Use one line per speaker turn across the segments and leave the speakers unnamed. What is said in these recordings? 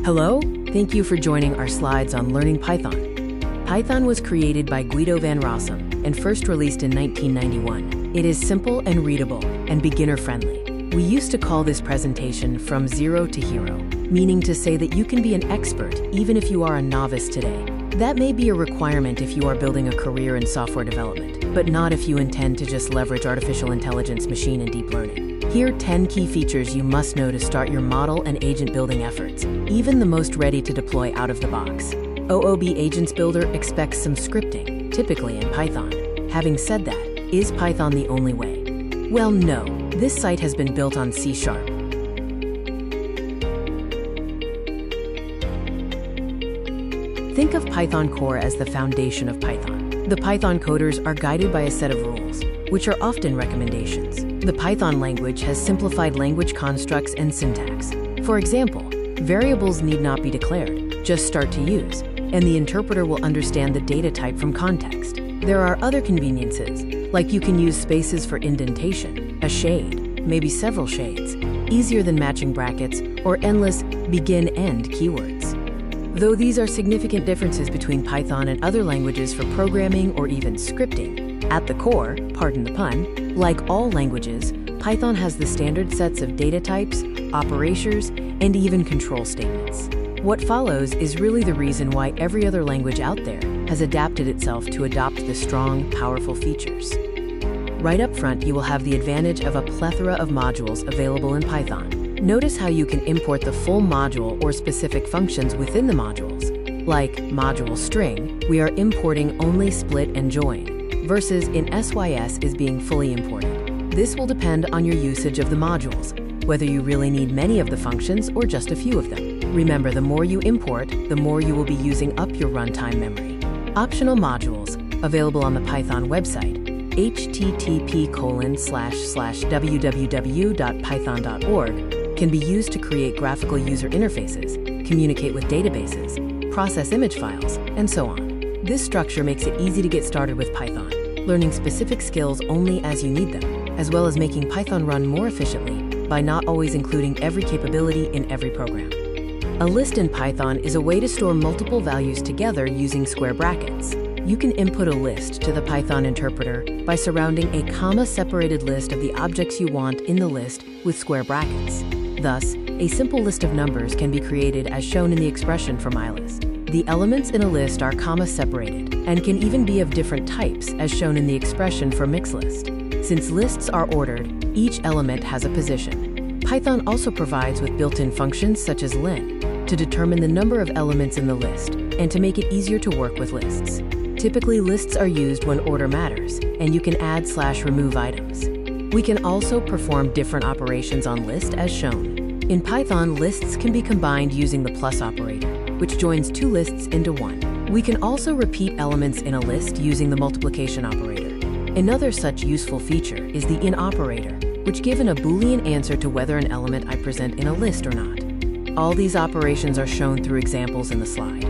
Hello, thank you for joining our slides on learning Python. Python was created by Guido van Rossum and first released in 1991. It is simple and readable and beginner-friendly. We used to call this presentation From Zero to Hero, meaning to say that you can be an expert even if you are a novice today. That may be a requirement if you are building a career in software development, but not if you intend to just leverage artificial intelligence, machine, and deep learning. Here are 10 key features you must know to start your model and agent building efforts, even the most ready to deploy out of the box. OOB Agents Builder expects some scripting, typically in Python. Having said that, is Python the only way? Well, no. This site has been built on C#. Think of Python core as the foundation of Python. The Python coders are guided by a set of rules, which are often recommendations. The Python language has simplified language constructs and syntax. For example, variables need not be declared, just start to use, and the interpreter will understand the data type from context. There are other conveniences, like you can use spaces for indentation, a shade, maybe several shades, easier than matching brackets, or endless begin-end keywords. Though these are significant differences between Python and other languages for programming or even scripting, at the core, pardon the pun, like all languages, Python has the standard sets of data types, operators, and even control statements. What follows is really the reason why every other language out there has adapted itself to adopt the strong, powerful features. Right up front, you will have the advantage of a plethora of modules available in Python. Notice how you can import the full module or specific functions within the modules. Like module string, we are importing only split and join, versus in SYS is being fully imported. This will depend on your usage of the modules, whether you really need many of the functions or just a few of them. Remember, the more you import, the more you will be using up your runtime memory. Optional modules, available on the Python website, http://www.python.org, can be used to create graphical user interfaces, communicate with databases, process image files, and so on. This structure makes it easy to get started with Python, learning specific skills only as you need them, as well as making Python run more efficiently by not always including every capability in every program. A list in Python is a way to store multiple values together using square brackets. You can input a list to the Python interpreter by surrounding a comma-separated list of the objects you want in the list with square brackets. Thus, a simple list of numbers can be created as shown in the expression for mylist. The elements in a list are comma-separated and can even be of different types as shown in the expression for mixedlist. Since lists are ordered, each element has a position. Python also provides with built-in functions such as len to determine the number of elements in the list and to make it easier to work with lists. Typically, lists are used when order matters, and you can add/remove items. We can also perform different operations on list as shown. In Python, lists can be combined using the plus operator, which joins two lists into one. We can also repeat elements in a list using the multiplication operator. Another such useful feature is the in operator, which gives a Boolean answer to whether an element I present in a list or not. All these operations are shown through examples in the slide.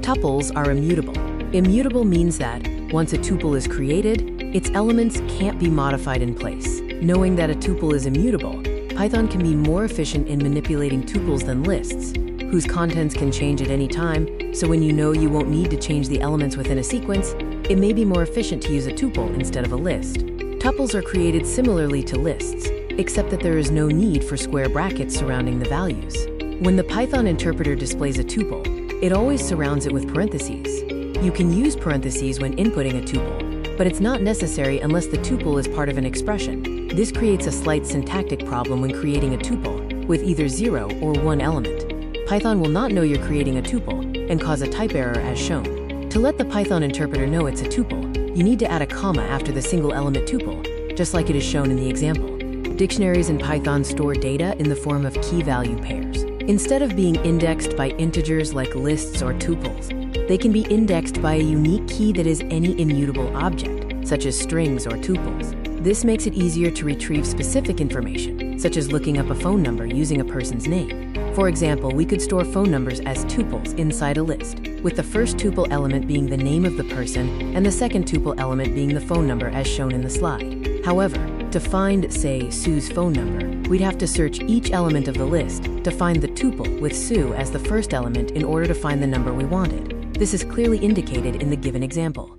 Tuples are immutable. Immutable means that, once a tuple is created, its elements can't be modified in place. Knowing that a tuple is immutable, Python can be more efficient in manipulating tuples than lists, whose contents can change at any time, so when you know you won't need to change the elements within a sequence, it may be more efficient to use a tuple instead of a list. Tuples are created similarly to lists, except that there is no need for square brackets surrounding the values. When the Python interpreter displays a tuple, it always surrounds it with parentheses. You can use parentheses when inputting a tuple, but it's not necessary unless the tuple is part of an expression. This creates a slight syntactic problem when creating a tuple with either 0 or 1 element. Python will not know you're creating a tuple and cause a type error as shown. To let the Python interpreter know it's a tuple, you need to add a comma after the single element tuple, just like it is shown in the example. Dictionaries in Python store data in the form of key-value pairs. Instead of being indexed by integers like lists or tuples, they can be indexed by a unique key that is any immutable object, such as strings or tuples. This makes it easier to retrieve specific information, such as looking up a phone number using a person's name. For example, we could store phone numbers as tuples inside a list, with the first tuple element being the name of the person and the second tuple element being the phone number as shown in the slide. However, To find, say, Sue's phone number, we'd have to search each element of the list to find the tuple with Sue as the first element in order to find the number we wanted. This is clearly indicated in the given example.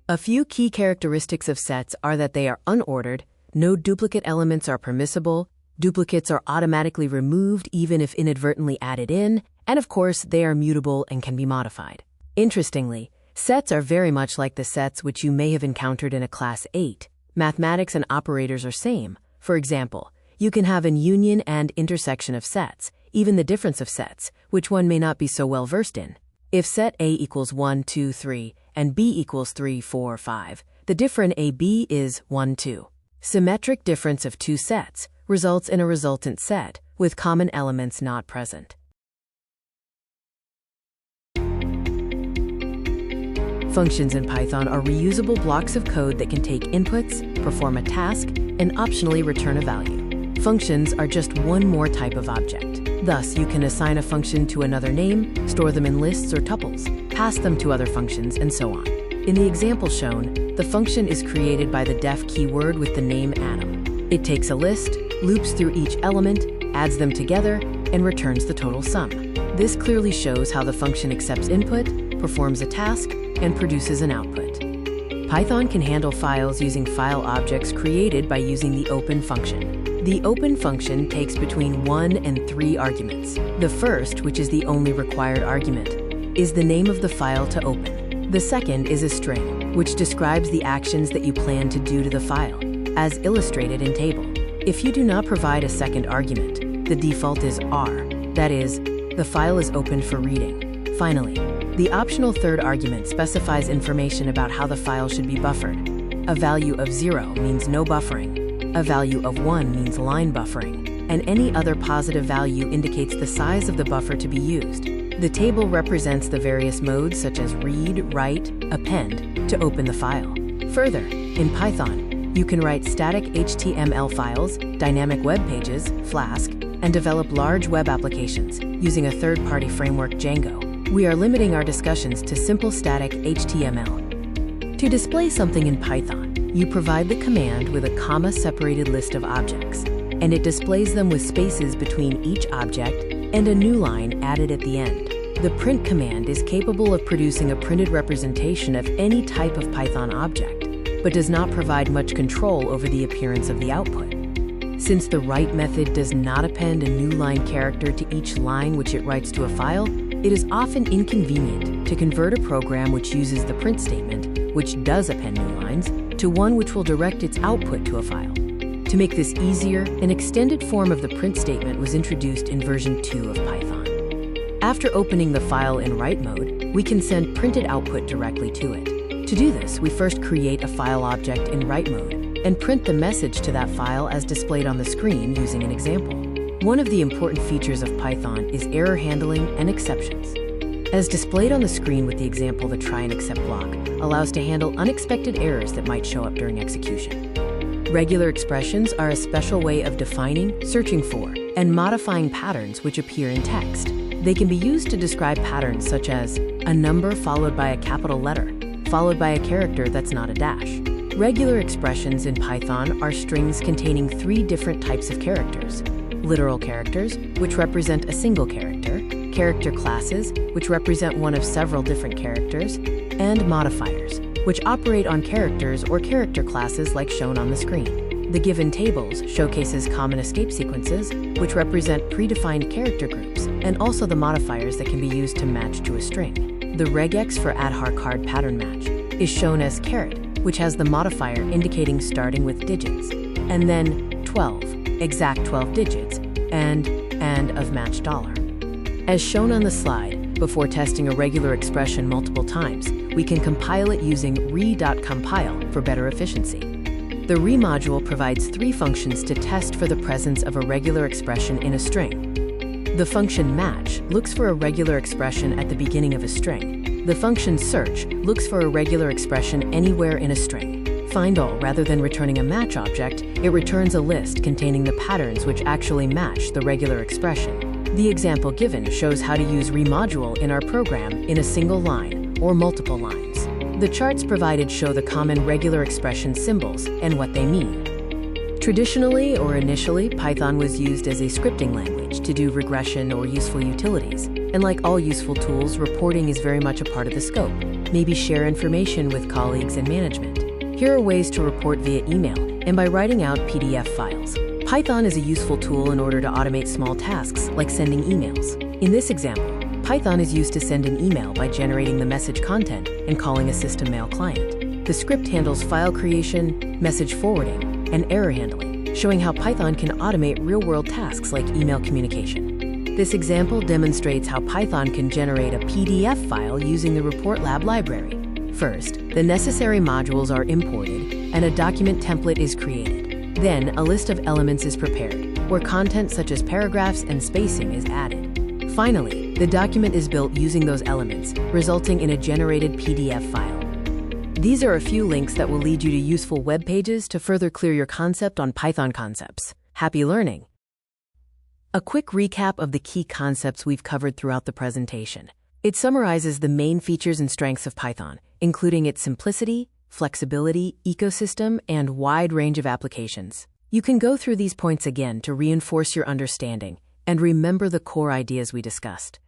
A few key characteristics of sets are that they are unordered, no duplicate elements are permissible, duplicates are automatically removed even if inadvertently added in, and of course, they are mutable and can be modified. Interestingly, sets are very much like the sets which you may have encountered in a class 8. Mathematics and operators are same. For example, you can have an union and intersection of sets, even the difference of sets, which one may not be so well versed in. If set A equals 1, 2, 3, and B equals 3, 4, 5, the different AB is 1, 2. Symmetric difference of two sets results in a resultant set with common elements not present. Functions in Python are reusable blocks of code that can take inputs, perform a task, and optionally return a value. Functions are just one more type of object. Thus, you can assign a function to another name, store them in lists or tuples, pass them to other functions, and so on. In the example shown, the function is created by the def keyword with the name Adam. It takes a list, loops through each element, adds them together, and returns the total sum. This clearly shows how the function accepts input, performs a task, and produces an output. Python can handle files using file objects created by using the open function. The open function takes between 1 and 3 arguments. The first, which is the only required argument, is the name of the file to open. The second is a string, which describes the actions that you plan to do to the file, as illustrated in table. If you do not provide a second argument, the default is R, that is, the file is opened for reading. Finally, the optional third argument specifies information about how the file should be buffered. A value of 0 means no buffering, a value of 1 means line buffering, and any other positive value indicates the size of the buffer to be used. The table represents the various modes such as read, write, append to open the file. Further, in Python, you can write static HTML files, dynamic web pages, Flask, and develop large web applications using a third-party framework, Django. We are limiting our discussions to simple static HTML. To display something in Python, you provide the command with a comma-separated list of objects, and it displays them with spaces between each object and a new line added at the end. The print command is capable of producing a printed representation of any type of Python object, but does not provide much control over the appearance of the output. Since the write method does not append a new line character to each line which it writes to a file, it is often inconvenient to convert a program which uses the print statement, which does append new lines, to one which will direct its output to a file. To make this easier, an extended form of the print statement was introduced in version 2 of Python. After opening the file in write mode, we can send printed output directly to it. To do this, we first create a file object in write mode and print the message to that file as displayed on the screen using an example. One of the important features of Python is error handling and exceptions. As displayed on the screen with the example, the try and except block allows to handle unexpected errors that might show up during execution. Regular expressions are a special way of defining, searching for, and modifying patterns which appear in text. They can be used to describe patterns such as a number followed by a capital letter, followed by a character that's not a dash. Regular expressions in Python are strings containing 3 different types of characters: literal characters, which represent a single character, character classes, which represent one of several different characters, and modifiers, which operate on characters or character classes like shown on the screen. The given tables showcases common escape sequences, which represent predefined character groups, and also the modifiers that can be used to match to a string. The regex for Aadhaar card pattern match is shown as caret, which has the modifier indicating starting with digits, and then 12, exact 12 digits, and of match dollar. As shown on the slide, before testing a regular expression multiple times, we can compile it using re.compile for better efficiency. The re module provides 3 functions to test for the presence of a regular expression in a string. The function match looks for a regular expression at the beginning of a string. The function search looks for a regular expression anywhere in a string. Find all, rather than returning a match object, it returns a list containing the patterns which actually match the regular expression. The example given shows how to use remodule in our program in a single line or multiple lines. The charts provided show the common regular expression symbols and what they mean. Traditionally or initially, Python was used as a scripting language to do regression or useful utilities. And like all useful tools, reporting is very much a part of the scope. Maybe share information with colleagues and management. Here are ways to report via email and by writing out PDF files. Python is a useful tool in order to automate small tasks like sending emails. In this example, Python is used to send an email by generating the message content and calling a system mail client. The script handles file creation, message forwarding, and error handling, showing how Python can automate real-world tasks like email communication. This example demonstrates how Python can generate a PDF file using the Report Lab library. First, the necessary modules are imported and a document template is created. Then, a list of elements is prepared, where content such as paragraphs and spacing is added. Finally, the document is built using those elements, resulting in a generated PDF file. These are a few links that will lead you to useful web pages to further clear your concept on Python concepts. Happy learning! A quick recap of the key concepts we've covered throughout the presentation. It summarizes the main features and strengths of Python, including its simplicity, flexibility, ecosystem, and wide range of applications. You can go through these points again to reinforce your understanding and remember the core ideas we discussed.